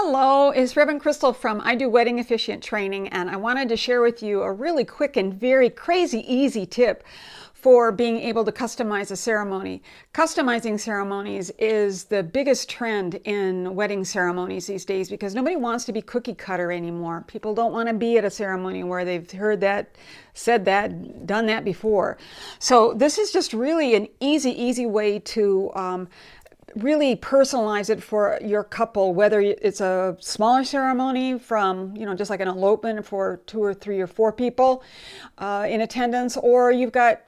Hello, it's Reverend Crystal from I Do Wedding Officiant Training, and I wanted to share with you a really quick and very crazy easy tip for being able to customize a ceremony. Customizing ceremonies is the biggest trend in wedding ceremonies these days because nobody wants to be cookie cutter anymore. People don't want to be at a ceremony where they've heard that, said that, done that before. So this is just really an easy way to really personalize it for your couple, whether it's a smaller ceremony from, just like an elopement for 2 or 3 or 4 people in attendance, or you've got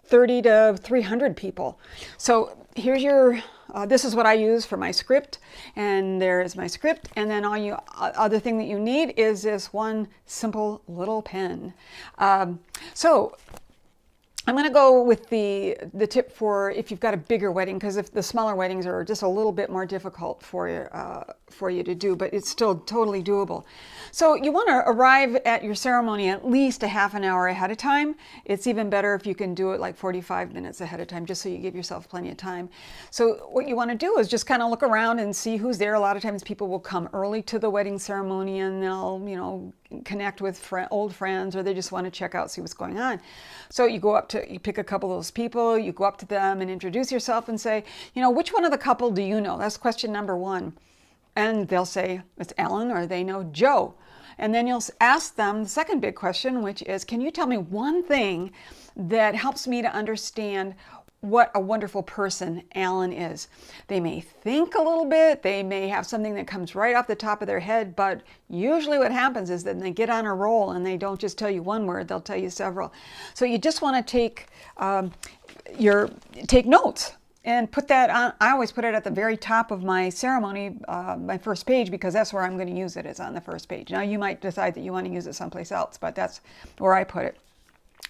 30 to 300 people. So here's your, this is what I use for my script, and there is my script, and then other thing that you need is this one simple little pen. So I'm going to go with the tip for if you've got a bigger wedding, because if the smaller weddings are just a little bit more difficult for you to do, but it's still totally doable. So you want to arrive at your ceremony at least a half an hour ahead of time. It's even better if you can do it like 45 minutes ahead of time, just so you give yourself plenty of time. So what you want to do is just kind of look around and see who's there. A lot of times people will come early to the wedding ceremony and they'll, connect with old friends, or they just want to check out, see what's going on. So you you pick a couple of those people, you go up to them and introduce yourself and say, which one of the couple do you know? That's question number 1. And they'll say it's Alan, or they know Joe. And then you'll ask them the second big question, which is, can you tell me one thing that helps me to understand what a wonderful person Alan is? They may think a little bit, they may have something that comes right off the top of their head, but usually what happens is that they get on a roll and they don't just tell you one word, they'll tell you several. So you just want to take notes and put that on. I always put it at the very top of my ceremony, my first page, because that's where I'm going to use it, is on the first page. Now you might decide that you want to use it someplace else, but that's where I put it.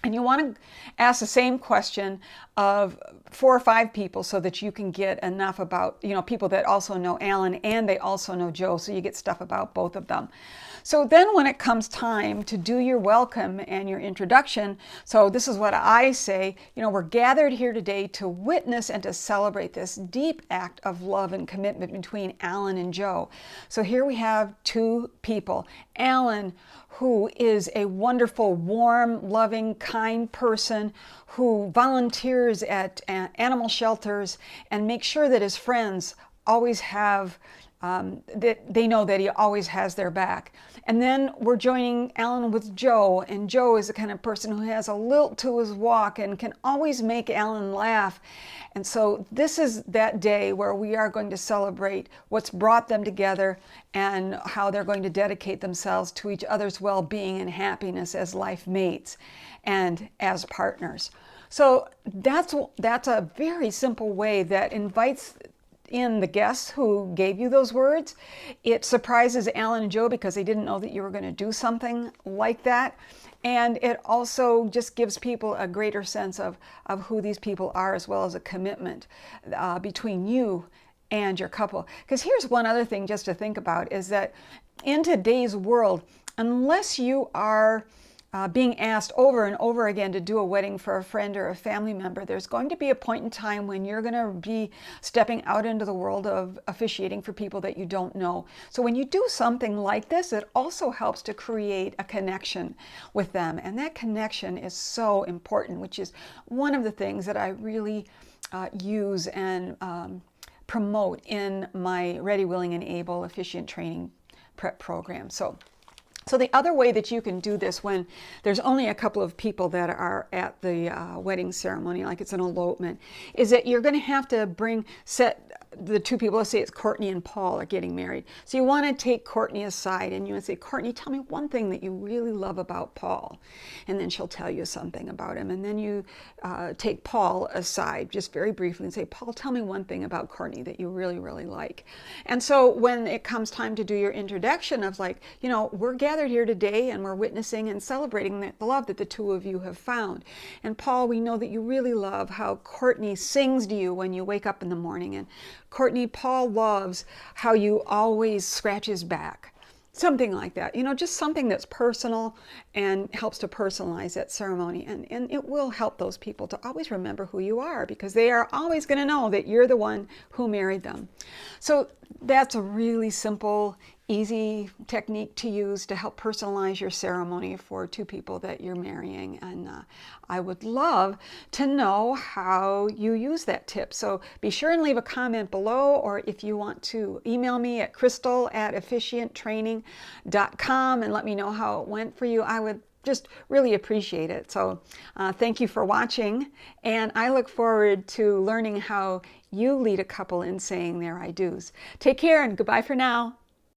And you want to ask the same question of 4 or 5 people so that you can get enough about, people that also know Alan and they also know Joe, so you get stuff about both of them. So then when it comes time to do your welcome and your introduction, so this is what I say, we're gathered here today to witness and to celebrate this deep act of love and commitment between Alan and Joe. So here we have 2 people. Alan, who is a wonderful, warm, loving, kind person who volunteers at animal shelters and makes sure that his friends always have, that they know that he always has their back. And then we're joining Alan with Joe, and Joe is the kind of person who has a lilt to his walk and can always make Alan laugh. And so this is that day where we are going to celebrate what's brought them together and how they're going to dedicate themselves to each other's well-being and happiness as life mates and as partners. So that's a very simple way that invites in the guests who gave you those words. It surprises Alan and Joe because they didn't know that you were going to do something like that. And it also just gives people a greater sense of who these people are, as well as a commitment between you and your couple. Because here's one other thing just to think about, is that in today's world, unless you are being asked over and over again to do a wedding for a friend or a family member, there's going to be a point in time when you're going to be stepping out into the world of officiating for people that you don't know. So when you do something like this, it also helps to create a connection with them. And that connection is so important, which is one of the things that I really use and promote in my Ready, Willing, and Able officiant training prep program. So the other way that you can do this when there's only a couple of people that are at the wedding ceremony, like it's an elopement, is that you're going to have to set the 2 people. Let's say it's Courtney and Paul are getting married. So you want to take Courtney aside and you want to say, Courtney, tell me one thing that you really love about Paul. And then she'll tell you something about him. And then you take Paul aside just very briefly and say, Paul, tell me one thing about Courtney that you really, really like. And so when it comes time to do your introduction of we're gathered here today and we're witnessing and celebrating the love that the 2 of you have found. And Paul, we know that you really love how Courtney sings to you when you wake up in the morning. And Courtney, Paul loves how you always scratch his back. Something like that, just something that's personal and helps to personalize that ceremony. And it will help those people to always remember who you are, because they are always going to know that you're the one who married them. So that's a really simple, easy technique to use to help personalize your ceremony for two people that you're marrying. And I would love to know how you use that tip. So be sure and leave a comment below, or if you want to email me at crystal@officianttraining.com and let me know how it went for you. I would just really appreciate it. So thank you for watching, and I look forward to learning how you lead a couple in saying their I do's. Take care and goodbye for now.